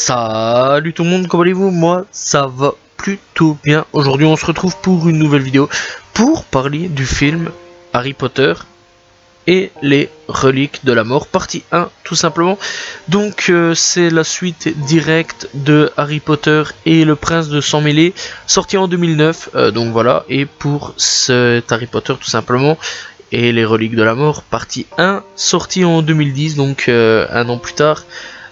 Salut tout le monde, comment allez-vous? Moi ça va plutôt bien. Aujourd'hui on se retrouve pour une nouvelle vidéo pour parler du film Harry Potter et les reliques de la mort, partie 1 tout simplement. Donc c'est la suite directe de Harry Potter et le prince de sang mêlé, sorti en 2009. Donc voilà, et pour cet Harry Potter tout simplement et les reliques de la mort, partie 1, sorti en 2010, donc un an plus tard.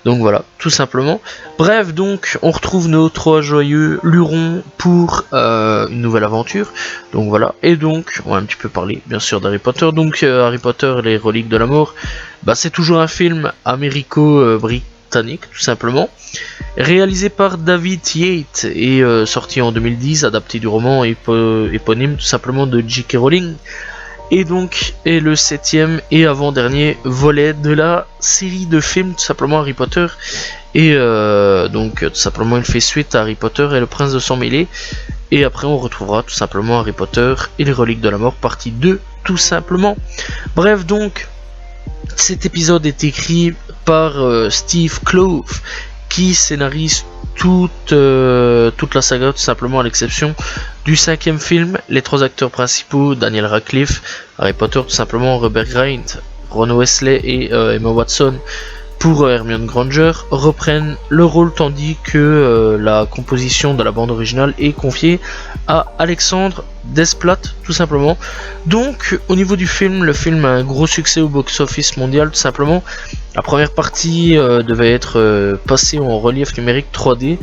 Donc voilà, tout simplement. Bref, donc on retrouve nos trois joyeux lurons pour une nouvelle aventure. Donc voilà, et donc on va un petit peu parler bien sûr d'Harry Potter. Donc Harry Potter et les reliques de la mort, c'est toujours un film américo-britannique tout simplement. Réalisé par David Yates et sorti en 2010, adapté du roman éponyme tout simplement de J.K. Rowling. Et donc est le 7ème et avant-dernier volet de la série de films tout simplement Harry Potter. Et donc tout simplement il fait suite à Harry Potter et le prince de sang mêlé. Et après on retrouvera tout simplement Harry Potter et les reliques de la mort partie 2 tout simplement. Bref, donc cet épisode est écrit par Steve Kloves, qui scénarise toute la saga tout simplement, à l'exception du 5ème film. Les trois acteurs principaux, Daniel Radcliffe, Harry Potter tout simplement, Robert Grint, Ron Weasley et Emma Watson pour Hermione Granger, reprennent le rôle, tandis que la composition de la bande originale est confiée à Alexandre Desplat tout simplement. Donc au niveau du film, le film a un gros succès au box-office mondial tout simplement. La première partie devait être passée en relief numérique 3D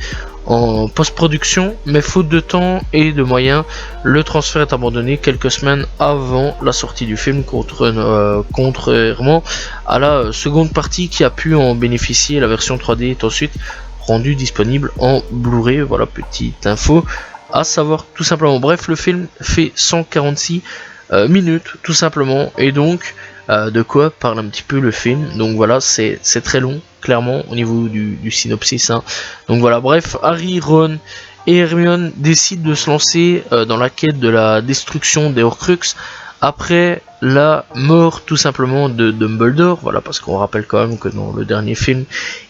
en post-production, mais faute de temps et de moyens, le transfert est abandonné quelques semaines avant la sortie du film, contrairement à la seconde partie qui a pu en bénéficier. La version 3D est ensuite rendue disponible en Blu-ray. Voilà, petite info à savoir tout simplement. Bref, le film fait 146 minutes tout simplement, et donc de quoi parle un petit peu le film. Donc voilà, c'est très long clairement au niveau du synopsis hein. Donc voilà, bref, Harry, Ron et Hermione décident de se lancer dans la quête de la destruction des Horcruxes après la mort tout simplement de Dumbledore. Voilà, parce qu'on rappelle quand même que dans le dernier film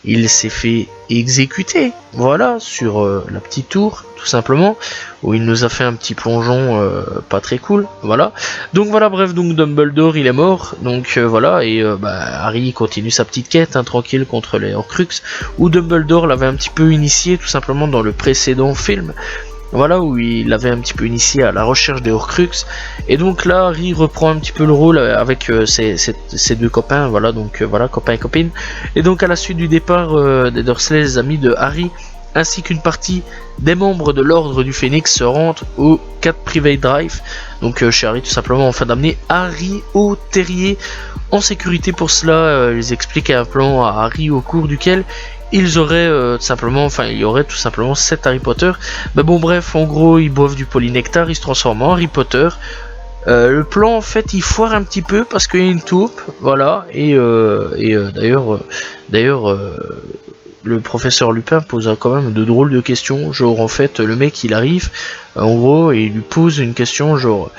il s'est fait exécuter, voilà, sur la petite tour tout simplement, où il nous a fait un petit plongeon pas très cool, voilà. Donc voilà, bref, donc Dumbledore il est mort, donc voilà, et Harry continue sa petite quête hein, tranquille contre les Horcruxes, où Dumbledore l'avait un petit peu initié tout simplement dans le précédent film. Voilà, où il avait un petit peu initié à la recherche des Horcruxes. Et donc là, Harry reprend un petit peu le rôle avec ses deux copains, voilà, donc voilà, copains et copines. Et donc à la suite du départ des Dursley, les amis de Harry, ainsi qu'une partie des membres de l'ordre du Phénix se rendent au 4 Private Drive, donc chez Harry tout simplement, afin d'amener Harry au terrier en sécurité. Pour cela, ils expliquent un plan à Harry au cours duquel ils auraient il y aurait tout simplement 7 Harry Potter. Mais bon, bref, en gros, ils boivent du polynectar, ils se transforment en Harry Potter. Le plan en fait il foire un petit peu parce qu'il y a une taupe, voilà, et d'ailleurs le professeur Lupin pose quand même de drôles de questions, genre en fait le mec il arrive en gros et il lui pose une question genre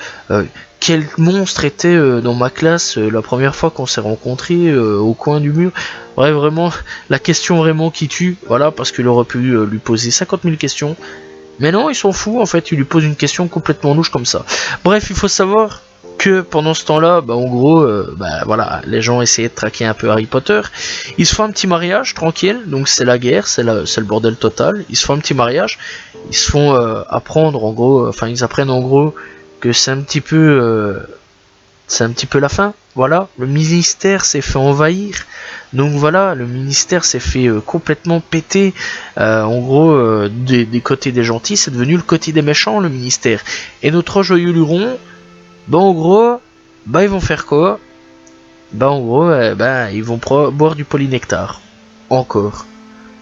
quel monstre était dans ma classe la première fois qu'on s'est rencontrés au coin du mur. Ouais, vraiment la question vraiment qui tue, voilà, parce qu'il aurait pu lui poser 50 000 questions, mais non, il s'en fout en fait, il lui pose une question complètement louche comme ça. Bref, il faut savoir que pendant ce temps-là, en gros, voilà, les gens essayaient de traquer un peu Harry Potter. Ils se font un petit mariage tranquille, donc c'est la guerre, c'est le bordel total. Ils se font un petit mariage, ils se font apprendre en gros, ils apprennent en gros que c'est un petit peu la fin. Voilà, le ministère s'est fait envahir. Donc voilà, le ministère s'est fait complètement péter. En gros, des côtés des gentils, c'est devenu le côté des méchants, le ministère. Et notre joyeux luron, en gros, ils vont faire quoi? En gros, ils vont boire du polynectar. Encore.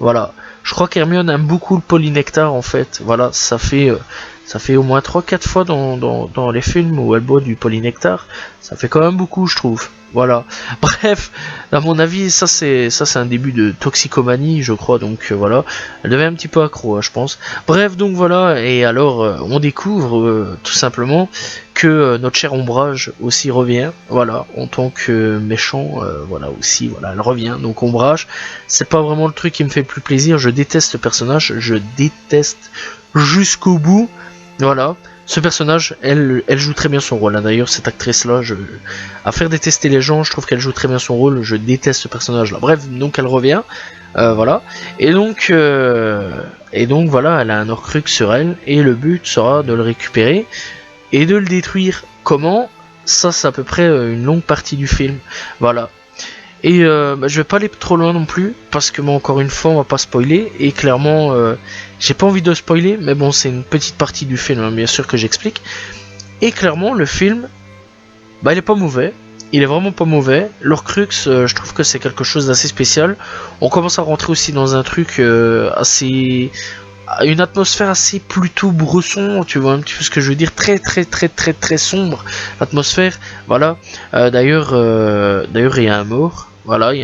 Voilà. Je crois qu'Hermione aime beaucoup le polynectar en fait. Voilà, ça fait au moins 3-4 fois dans les films où elle boit du polynectar. Ça fait quand même beaucoup, je trouve. Voilà. Bref, à mon avis, ça c'est un début de toxicomanie, je crois. Donc voilà, elle devait un petit peu accro, hein, je pense. Bref, donc voilà. Et alors, on découvre tout simplement que notre cher Ombrage aussi revient, voilà, en tant que méchant, voilà aussi, voilà, elle revient. Donc Ombrage, c'est pas vraiment le truc qui me fait le plus plaisir, je déteste le personnage, je déteste jusqu'au bout, voilà. Ce personnage, elle joue très bien son rôle. D'ailleurs, cette actrice-là, à faire détester les gens, je trouve qu'elle joue très bien son rôle. Je déteste ce personnage-là. Bref, donc elle revient, voilà. Et donc voilà, elle a un Horcrux sur elle, et le but sera de le récupérer et de le détruire. Comment? Ça, c'est à peu près une longue partie du film. Voilà. Et je vais pas aller trop loin non plus, parce que moi, encore une fois, on va pas spoiler, et clairement, j'ai pas envie de spoiler, mais bon, c'est une petite partie du film, hein, bien sûr que j'explique. Et clairement, le film, bah, il est pas mauvais, il est vraiment pas mauvais. L'Horcrux, je trouve que c'est quelque chose d'assez spécial. On commence à rentrer aussi dans un truc assez... une atmosphère assez plutôt bresson, tu vois un petit peu ce que je veux dire, très sombre l'atmosphère, voilà. D'ailleurs il y a un mort, voilà, il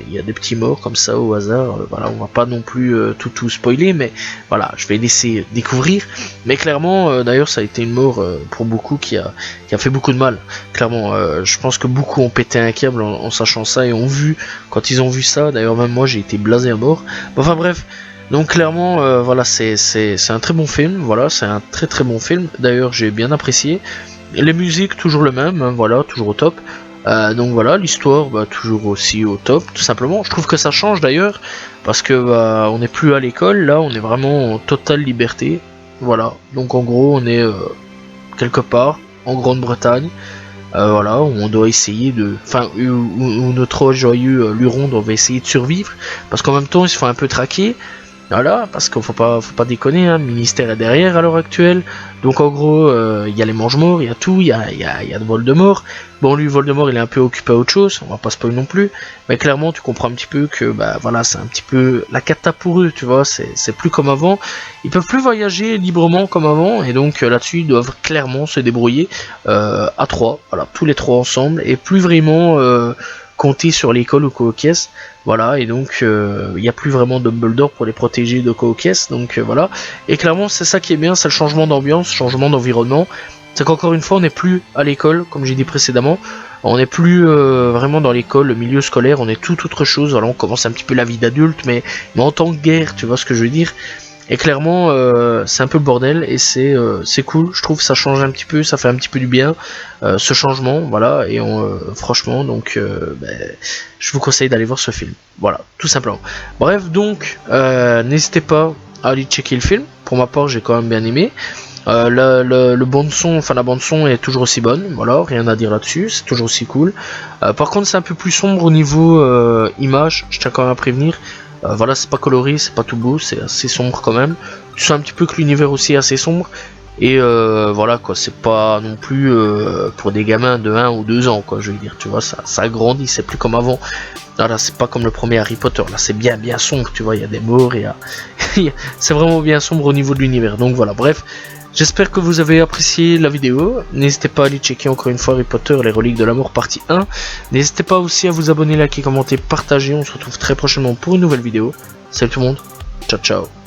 y a des petits morts comme ça au hasard, voilà, on va pas non plus tout spoiler, mais voilà, je vais laisser découvrir. Mais clairement, d'ailleurs ça a été une mort pour beaucoup qui a fait beaucoup de mal, clairement. Je pense que beaucoup ont pété un câble en sachant ça et ont vu, quand ils ont vu ça, d'ailleurs même moi j'ai été blasé à mort, enfin bref. Donc clairement, voilà, c'est un très bon film, voilà, c'est un très bon film, d'ailleurs j'ai bien apprécié. Les musiques, toujours le même, hein, voilà, toujours au top. Donc voilà, l'histoire, bah, toujours aussi au top, tout simplement. Je trouve que ça change d'ailleurs, parce que bah, on n'est plus à l'école, là, on est vraiment en totale liberté, voilà. Donc en gros, on est quelque part, en Grande-Bretagne, voilà, où on doit essayer de... Enfin, où notre joyeux Luron doit essayer de survivre, parce qu'en même temps, ils se font un peu traquer. Voilà, parce qu'il faut pas déconner, hein, le ministère est derrière à l'heure actuelle. Donc en gros, il y a les mange-morts, il y a tout, il y a Voldemort. Bon, lui, Voldemort, il est un peu occupé à autre chose, on va pas spoiler non plus. Mais clairement, tu comprends un petit peu que, bah voilà, c'est un petit peu la cata pour eux, tu vois, c'est plus comme avant. Ils peuvent plus voyager librement comme avant, et donc là-dessus, ils doivent clairement se débrouiller à trois, voilà, tous les trois ensemble, et plus vraiment... compter sur l'école ou Cookess, voilà, et donc il n'y a plus vraiment Dumbledore pour les protéger de Cookess, donc voilà, et clairement c'est ça qui est bien, c'est le changement d'ambiance, changement d'environnement, c'est qu'encore une fois on n'est plus à l'école, comme j'ai dit précédemment, on n'est plus vraiment dans l'école, le milieu scolaire, on est tout autre chose, alors on commence un petit peu la vie d'adulte, mais en tant que guerre, tu vois ce que je veux dire. Et clairement, c'est un peu le bordel et c'est cool. Je trouve ça change un petit peu, ça fait un petit peu du bien ce changement, voilà. Et franchement, donc, je vous conseille d'aller voir ce film, voilà, tout simplement. Bref, donc, n'hésitez pas à aller checker le film. Pour ma part, j'ai quand même bien aimé. Le bande son, enfin la bande son est toujours aussi bonne, voilà, rien à dire là-dessus, c'est toujours aussi cool. Par contre, c'est un peu plus sombre au niveau image. Je tiens quand même à prévenir. Voilà, c'est pas coloré, c'est pas tout beau, c'est assez sombre quand même. Tu sens un petit peu que l'univers aussi est assez sombre. Et voilà quoi, c'est pas non plus pour des gamins de 1 ou 2 ans quoi, je veux dire, tu vois, ça grandit, c'est plus comme avant. Là, c'est pas comme le premier Harry Potter, là c'est bien sombre, tu vois, il y a des morts, c'est vraiment bien sombre au niveau de l'univers. Donc voilà, bref, j'espère que vous avez apprécié la vidéo. N'hésitez pas à aller checker encore une fois Harry Potter, les reliques de la mort partie 1. N'hésitez pas aussi à vous abonner, liker, commenter, partager. On se retrouve très prochainement pour une nouvelle vidéo. Salut tout le monde, ciao ciao.